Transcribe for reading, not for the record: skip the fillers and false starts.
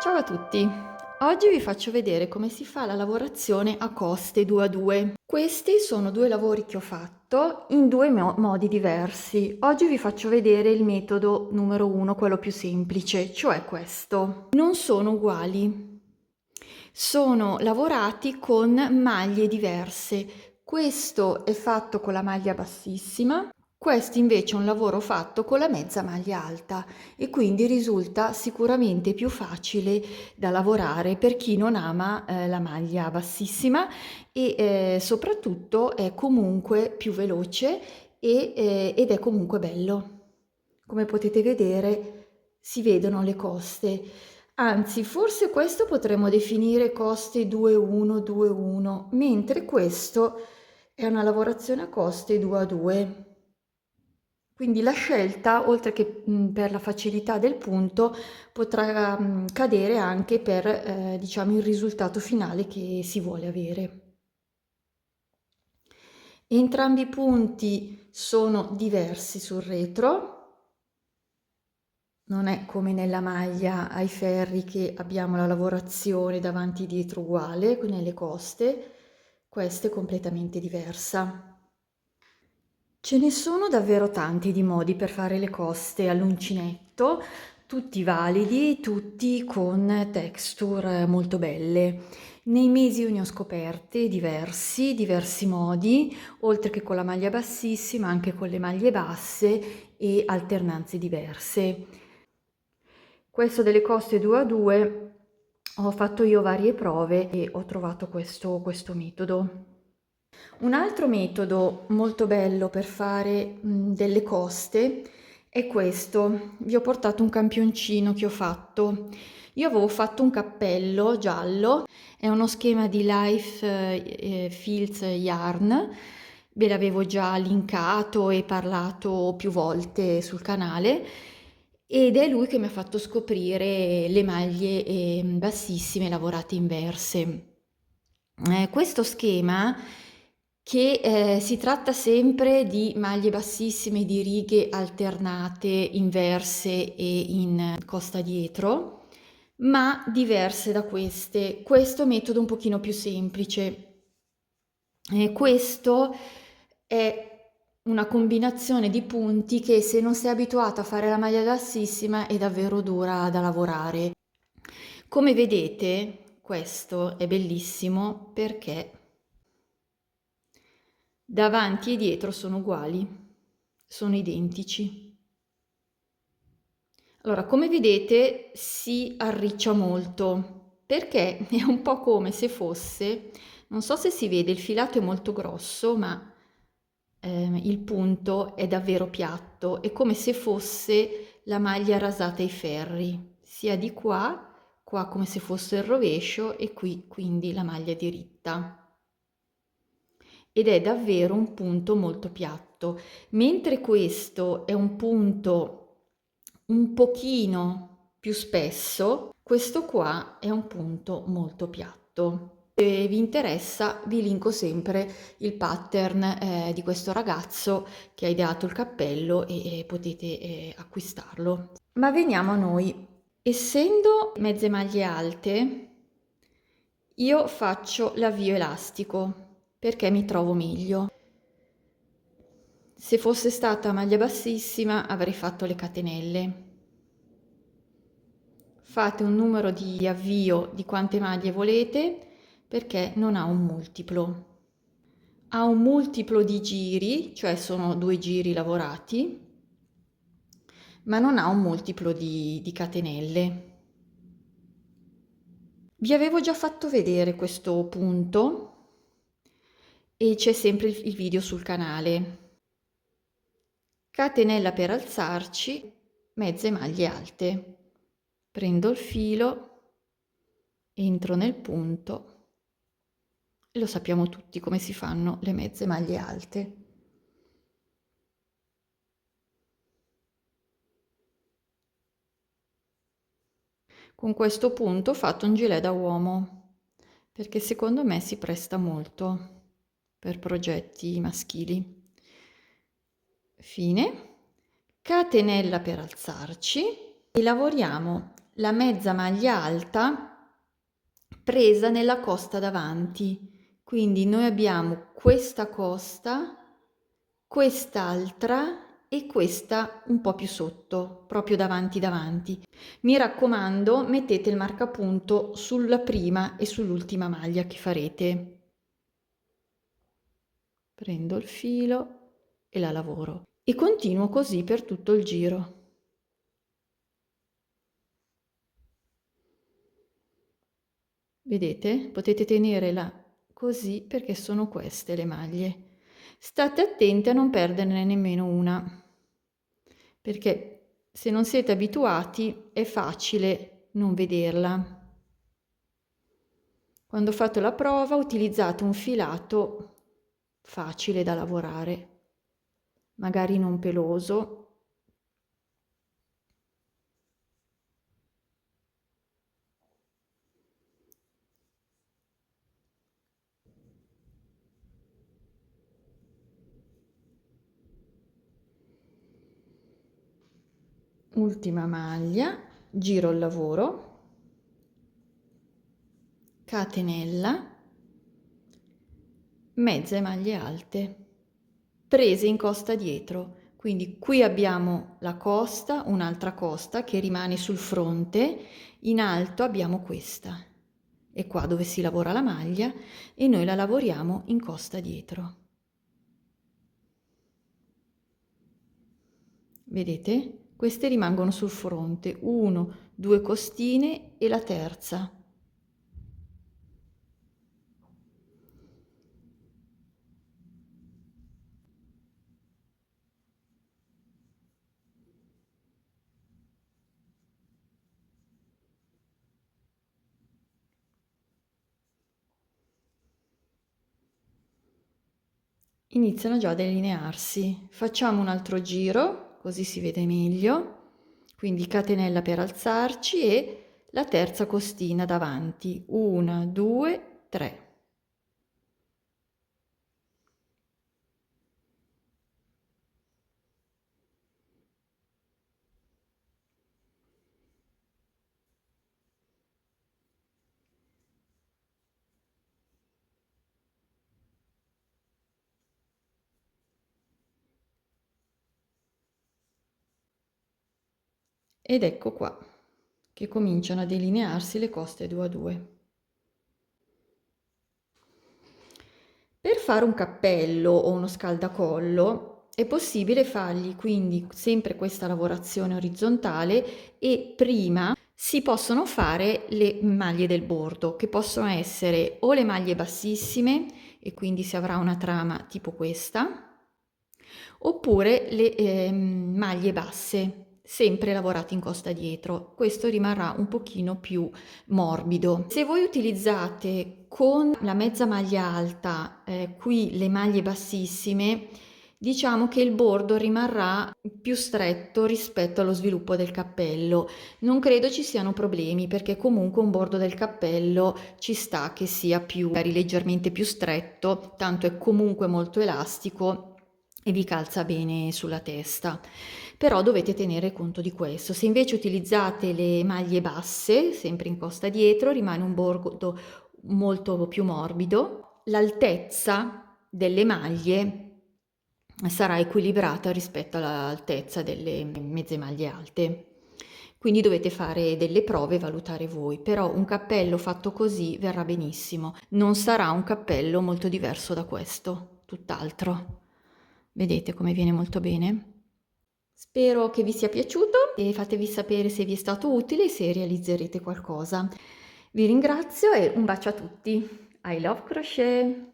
Ciao a tutti! Oggi vi faccio vedere come si fa la lavorazione a coste 2 a 2. Questi sono due lavori che ho fatto in due modi diversi. Oggi vi faccio vedere il metodo numero 1, quello più semplice, cioè questo. Non sono uguali, sono lavorati con maglie diverse. Questo è fatto con la maglia bassissima, questo invece è un lavoro fatto con la mezza maglia alta e quindi risulta sicuramente più facile da lavorare per chi non ama la maglia bassissima e soprattutto è comunque più veloce ed è comunque bello. Come potete vedere si vedono le coste. Anzi, forse questo potremmo definire coste 2-1, 2-1, mentre questo è una lavorazione a coste 2 a 2. Quindi la scelta, oltre che per la facilità del punto, potrà cadere anche per diciamo, il risultato finale che si vuole avere. Entrambi i punti sono diversi sul retro, non è come nella maglia ai ferri che abbiamo la lavorazione davanti e dietro uguale, nelle coste, questa è completamente diversa. Ce ne sono davvero tanti di modi per fare le coste all'uncinetto, tutti validi, tutti con texture molto belle. Nei mesi io ne ho scoperte diversi modi, oltre che con la maglia bassissima, anche con le maglie basse e alternanze diverse. Questo delle coste 2 a 2 ho fatto io varie prove e ho trovato questo metodo. Un altro metodo molto bello per fare delle coste è questo. Vi ho portato un campioncino che ho fatto. Io avevo fatto un cappello giallo, è uno schema di Life Fields Yarn, ve l'avevo già linkato e parlato più volte sul canale ed è lui che mi ha fatto scoprire le maglie bassissime lavorate inverse. Questo schema che si tratta sempre di maglie bassissime di righe alternate inverse e in costa dietro, ma diverse da queste. Questo metodo un pochino più semplice. Questo è una combinazione di punti che se non sei abituato a fare la maglia bassissima è davvero dura da lavorare. Come vedete, questo è bellissimo perché davanti e dietro sono uguali, sono identici. Allora, come vedete si arriccia molto perché è un po' come se fosse, non so se si vede, il filato è molto grosso, ma il punto è davvero piatto, è come se fosse la maglia rasata ai ferri, sia di qua, qua come se fosse il rovescio e qui quindi la maglia diritta. Ed è davvero un punto molto piatto, mentre questo è un punto un pochino più spesso, questo qua è un punto molto piatto. Se vi interessa vi linko sempre il pattern di questo ragazzo che ha ideato il cappello e potete acquistarlo. Ma veniamo a noi. Essendo mezze maglie alte, io faccio l'avvio elastico perché mi trovo meglio. Se fosse stata maglia bassissima avrei fatto le catenelle. Fate un numero di avvio di quante maglie volete perché non ha un multiplo. Ha un multiplo di giri, cioè sono 2 giri lavorati, ma non ha un multiplo di catenelle. Vi avevo già fatto vedere questo punto e c'è sempre il video sul canale. Catenella per alzarci, mezze maglie alte. Prendo il filo, entro nel punto e lo sappiamo tutti come si fanno le mezze maglie alte. Con questo punto ho fatto un gilet da uomo perché secondo me si presta molto per progetti maschili. Fine, catenella per alzarci e lavoriamo la mezza maglia alta presa nella costa davanti. Quindi noi abbiamo questa costa, quest'altra e questa un po' più sotto, proprio davanti davanti. Mi raccomando, mettete il marcapunto sulla prima e sull'ultima maglia che farete. Prendo il filo e la lavoro e continuo così per tutto il giro. Vedete? Potete tenerla così perché sono queste le maglie. State attenti a non perderne nemmeno una, perché se non siete abituati è facile non vederla. Quando fate la prova utilizzate un filato facile da lavorare, magari non peloso. Ultima maglia, giro il lavoro, catenella, mezze maglie alte, prese in costa dietro. Quindi qui abbiamo la costa, un'altra costa che rimane sul fronte, in alto abbiamo questa. È qua dove si lavora la maglia e noi la lavoriamo in costa dietro. Vedete? Queste rimangono sul fronte, 1, 2 costine e la terza. Iniziano già a delinearsi. Facciamo un altro giro, così si vede meglio. Quindi catenella per alzarci e la terza costina davanti. 1, 2, 3. Ed ecco qua che cominciano a delinearsi le coste 2 a 2. Per fare un cappello o uno scaldacollo è possibile fargli quindi sempre questa lavorazione orizzontale e prima si possono fare le maglie del bordo, che possono essere o le maglie bassissime e quindi si avrà una trama tipo questa, oppure le maglie basse, sempre lavorate in costa dietro. Questo rimarrà un pochino più morbido. Se voi utilizzate con la mezza maglia alta qui le maglie bassissime, diciamo che il bordo rimarrà più stretto rispetto allo sviluppo del cappello. Non credo ci siano problemi perché comunque un bordo del cappello ci sta che sia più, magari leggermente più stretto, tanto è comunque molto elastico e vi calza bene sulla testa. Però dovete tenere conto di questo. Se invece utilizzate le maglie basse, sempre in costa dietro, rimane un bordo molto più morbido. L'altezza delle maglie sarà equilibrata rispetto all'altezza delle mezze maglie alte. Quindi dovete fare delle prove e valutare voi, però un cappello fatto così verrà benissimo. Non sarà un cappello molto diverso da questo, tutt'altro. Vedete come viene molto bene? Spero che vi sia piaciuto e fatevi sapere se vi è stato utile e se realizzerete qualcosa. Vi ringrazio e un bacio a tutti. I love crochet!